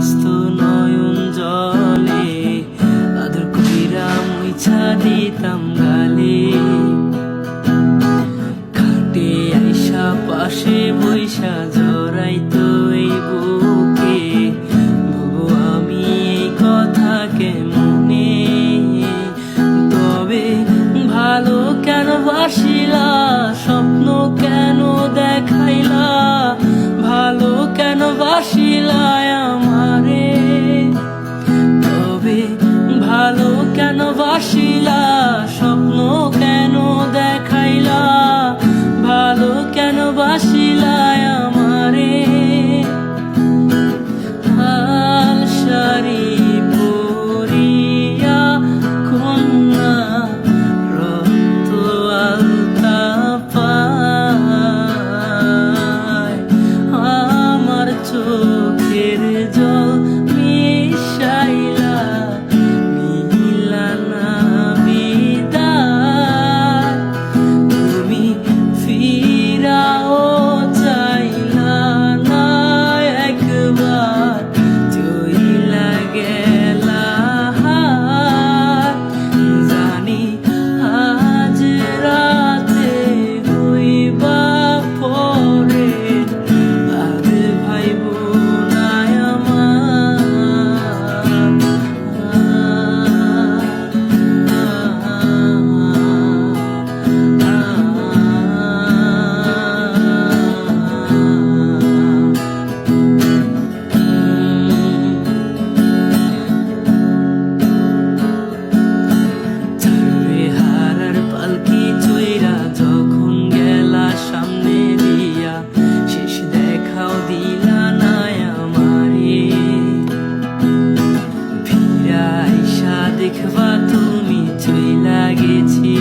আসতো নয়ন জলে, আদর কইরা মুইছা দিতাম গালে। খাটে আইসা পাশে বইসা জড়াইতো এই বুকে, বলবো আমি এই কথাকে মনে। তবে ভালো কেন বাসিলা, স্বপ্ন কেন দেখাইলা, ভালো কেন বাসিলা আমারে। তবে ভালো কেন বাসিলা, স্বপ্ন কেন দেখাইলা, ভালো কেন বাসিলা আমারে। লাল শাড়ি পরিয়া কন্যা রক্ত আলতা পায়, আমার চোখের জল মিশাইলা নিলা না বিদায়। তুমি ফিরাও চাইলা না একবার, চইলা গেলা। জানি আজ রাতে হইবা পরে, আর ভাইব না হারার পালকি চইরা যখন গেলা সামনে দিয়া, শেষ দেখাও দিলা না আমারে। ফিরা আইসা দেখবা তুমি চইলা গেছি